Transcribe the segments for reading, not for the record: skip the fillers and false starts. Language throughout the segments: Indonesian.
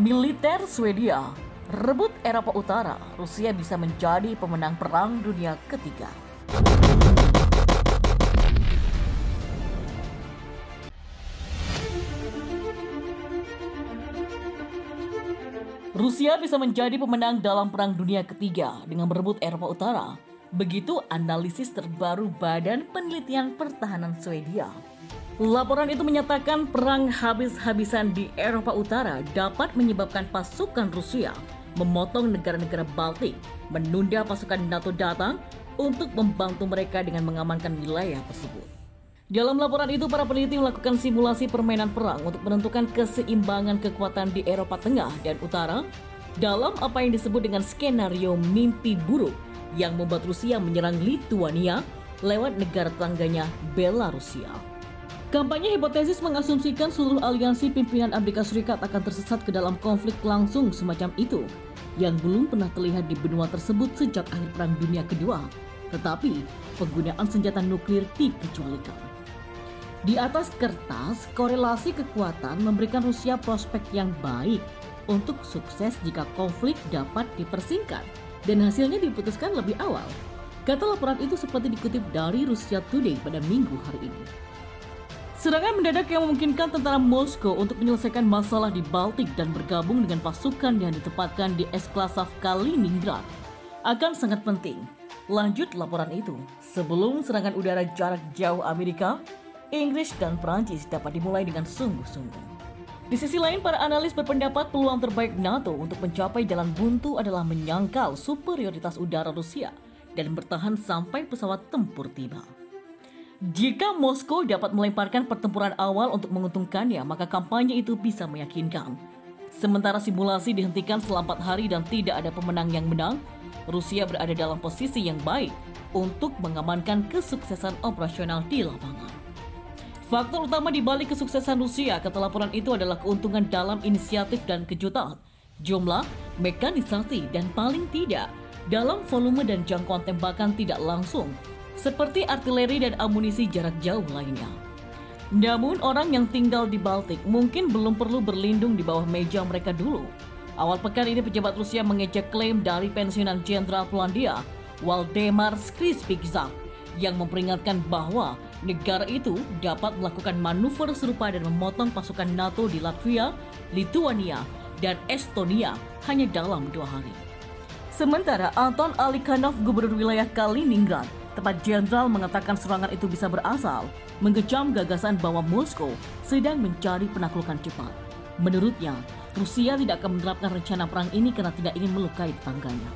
Militer Swedia rebut Eropa Utara, Rusia bisa menjadi pemenang Perang Dunia Ketiga. Rusia bisa menjadi pemenang dalam Perang Dunia Ketiga dengan merebut Eropa Utara. Begitu analisis terbaru Badan Penelitian Pertahanan Swedia. Laporan itu menyatakan perang habis-habisan di Eropa Utara dapat menyebabkan pasukan Rusia memotong negara-negara Baltik, menunda pasukan NATO datang untuk membantu mereka dengan mengamankan wilayah tersebut. Dalam laporan itu, para peneliti melakukan simulasi permainan perang untuk menentukan keseimbangan kekuatan di Eropa Tengah dan Utara dalam apa yang disebut dengan skenario mimpi buruk yang membuat Rusia menyerang Lituania lewat negara tetangganya Belarusia. Kampanye hipotesis mengasumsikan seluruh aliansi pimpinan Amerika Serikat akan tersesat ke dalam konflik langsung semacam itu yang belum pernah terlihat di benua tersebut sejak akhir Perang Dunia Kedua. Tetapi penggunaan senjata nuklir dikecualikan. Di atas kertas, korelasi kekuatan memberikan Rusia prospek yang baik untuk sukses jika konflik dapat dipersingkat dan hasilnya diputuskan lebih awal. Kata laporan itu seperti dikutip dari Russia Today pada Minggu hari ini. Serangan mendadak yang memungkinkan tentara Moskow untuk menyelesaikan masalah di Baltik dan bergabung dengan pasukan yang ditempatkan di Esklasav Kaliningrad akan sangat penting. Lanjut laporan itu, sebelum serangan udara jarak jauh Amerika, Inggris dan Prancis dapat dimulai dengan sungguh-sungguh. Di sisi lain, para analis berpendapat peluang terbaik NATO untuk mencapai jalan buntu adalah menyangkal superioritas udara Rusia dan bertahan sampai pesawat tempur tiba. Jika Moskow dapat melemparkan pertempuran awal untuk menguntungkannya, maka kampanye itu bisa meyakinkan. Sementara simulasi dihentikan selama 4 hari dan tidak ada pemenang yang menang, Rusia berada dalam posisi yang baik untuk mengamankan kesuksesan operasional di lapangan. Faktor utama di balik kesuksesan Rusia, kata laporan itu, adalah keuntungan dalam inisiatif dan kejutan, jumlah, mekanisasi, dan paling tidak dalam volume dan jangkauan tembakan tidak langsung, seperti artileri dan amunisi jarak jauh lainnya. Namun orang yang tinggal di Baltik mungkin belum perlu berlindung di bawah meja mereka dulu. Awal pekan ini pejabat Rusia mengejek klaim dari pensiunan Jenderal Polandia, Waldemar Skripal, yang memperingatkan bahwa negara itu dapat melakukan manuver serupa dan memotong pasukan NATO di Latvia, Lituania, dan Estonia hanya dalam 2 hari. Sementara Anton Alikhanov, gubernur wilayah Kaliningrad, tempat jenderal, mengatakan serangan itu bisa berasal mengecam gagasan bahwa Moskow sedang mencari penaklukan cepat. Menurutnya, Rusia tidak akan menerapkan rencana perang ini karena tidak ingin melukai tetangganya.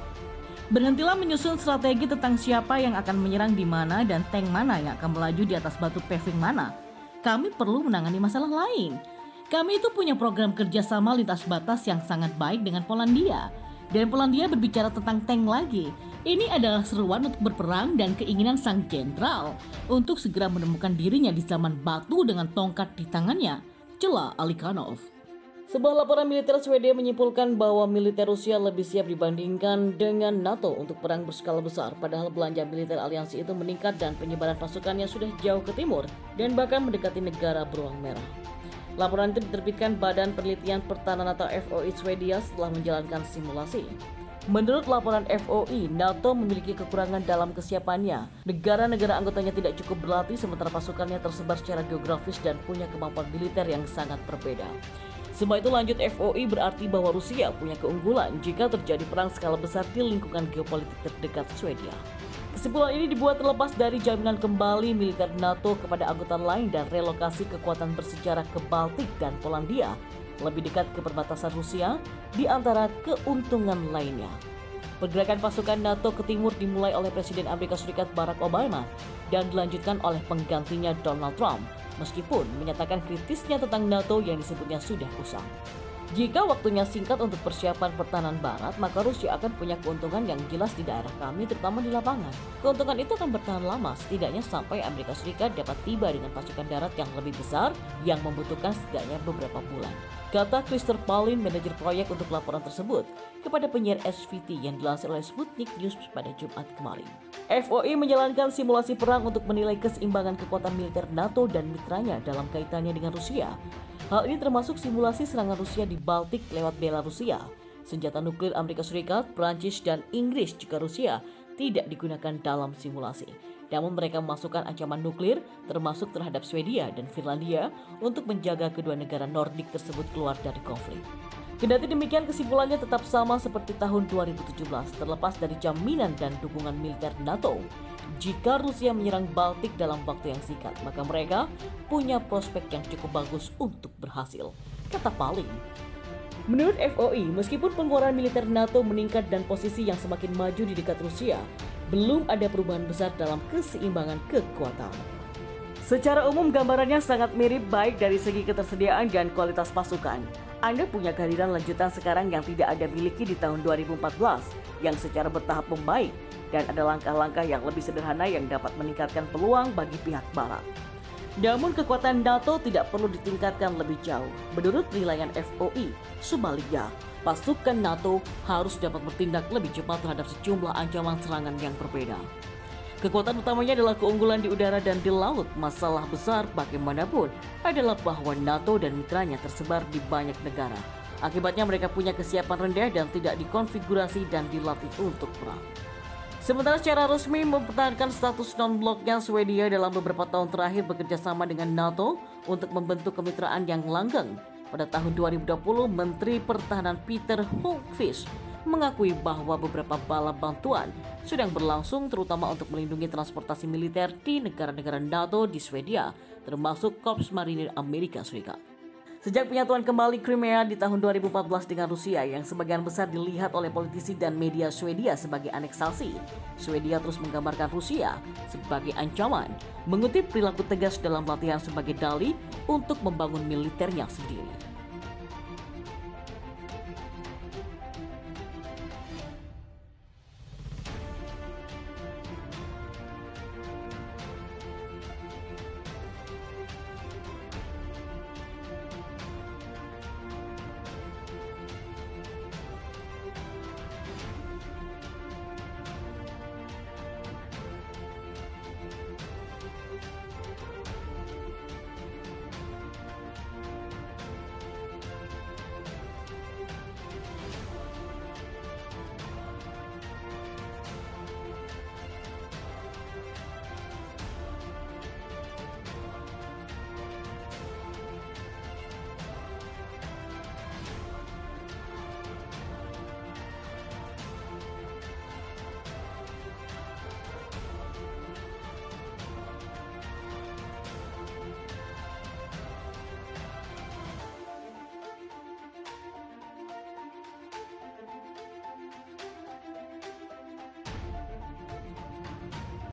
Berhentilah menyusun strategi tentang siapa yang akan menyerang di mana dan tank mana yang akan melaju di atas batu paving mana. Kami perlu menangani masalah lain. Kami itu punya program kerjasama lintas batas yang sangat baik dengan Polandia. Dan Polandia berbicara tentang tank lagi. Ini adalah seruan untuk berperang dan keinginan sang jenderal untuk segera menemukan dirinya di zaman batu dengan tongkat di tangannya, celah Alikhanov. Sebuah laporan militer Swedia menyimpulkan bahwa militer Rusia lebih siap dibandingkan dengan NATO untuk perang berskala besar, padahal belanja militer aliansi itu meningkat dan penyebaran pasukannya sudah jauh ke timur dan bahkan mendekati negara beruang merah. Laporan itu diterbitkan Badan Penelitian Pertahanan atau FOI Swedia setelah menjalankan simulasi. Menurut laporan FOI, NATO memiliki kekurangan dalam kesiapannya. Negara-negara anggotanya tidak cukup berlatih sementara pasukannya tersebar secara geografis dan punya kemampuan militer yang sangat berbeda. Semua itu, lanjut FOI, berarti bahwa Rusia punya keunggulan jika terjadi perang skala besar di lingkungan geopolitik terdekat Swedia. Kesimpulan ini dibuat terlepas dari jaminan kembali militer NATO kepada anggota lain dan relokasi kekuatan bersejarah ke Baltik dan Polandia, lebih dekat ke perbatasan Rusia, di antara keuntungan lainnya. Pergerakan pasukan NATO ke timur dimulai oleh Presiden Amerika Serikat Barack Obama dan dilanjutkan oleh penggantinya Donald Trump, meskipun menyatakan kritisnya tentang NATO yang disebutnya sudah usang. Jika waktunya singkat untuk persiapan pertahanan Barat, maka Rusia akan punya keuntungan yang jelas di daerah kami, terutama di lapangan. Keuntungan itu akan bertahan lama, setidaknya sampai Amerika Serikat dapat tiba dengan pasukan darat yang lebih besar yang membutuhkan setidaknya beberapa bulan. Kata Christopher Paulin, manajer proyek untuk laporan tersebut, kepada penyiar SVT yang dilansir oleh Sputnik News pada Jumat kemarin. FOI menjalankan simulasi perang untuk menilai keseimbangan kekuatan militer NATO dan mitranya dalam kaitannya dengan Rusia. Hal ini termasuk simulasi serangan Rusia di Baltik lewat Belarusia, senjata nuklir Amerika Serikat, Prancis, dan Inggris jika Rusia tidak digunakan dalam simulasi. Namun mereka memasukkan ancaman nuklir termasuk terhadap Swedia dan Finlandia untuk menjaga kedua negara Nordik tersebut keluar dari konflik. Kendati demikian, kesimpulannya tetap sama seperti tahun 2017, terlepas dari jaminan dan dukungan militer NATO. Jika Rusia menyerang Baltik dalam waktu yang singkat, maka mereka punya prospek yang cukup bagus untuk berhasil, kata Palin. Menurut FOI, meskipun pengeluaran militer NATO meningkat dan posisi yang semakin maju di dekat Rusia, belum ada perubahan besar dalam keseimbangan kekuatan. Secara umum gambarannya sangat mirip baik dari segi ketersediaan dan kualitas pasukan. Anda punya kehadiran lanjutan sekarang yang tidak Anda miliki di tahun 2014 yang secara bertahap membaik, dan ada langkah-langkah yang lebih sederhana yang dapat meningkatkan peluang bagi pihak Barat. Namun kekuatan NATO tidak perlu ditingkatkan lebih jauh. Menurut penilaian FOI, sebaliknya, pasukan NATO harus dapat bertindak lebih cepat terhadap sejumlah ancaman serangan yang berbeda. Kekuatan utamanya adalah keunggulan di udara dan di laut. Masalah besar bagaimanapun adalah bahwa NATO dan mitranya tersebar di banyak negara. Akibatnya mereka punya kesiapan rendah dan tidak dikonfigurasi dan dilatih untuk perang. Sementara secara resmi mempertahankan status non-bloknya, Swedia dalam beberapa tahun terakhir bekerja sama dengan NATO untuk membentuk kemitraan yang langgeng. Pada tahun 2020, Menteri Pertahanan Peter Hultqvist mengakui bahwa beberapa bala bantuan sedang berlangsung terutama untuk melindungi transportasi militer di negara-negara NATO di Swedia, termasuk Korps Marinir Amerika Serikat. Sejak penyatuan kembali Crimea di tahun 2014 dengan Rusia yang sebagian besar dilihat oleh politisi dan media Swedia sebagai aneksasi, Swedia terus menggambarkan Rusia sebagai ancaman, mengutip perilaku tegas dalam latihan sebagai dalih untuk membangun militernya sendiri.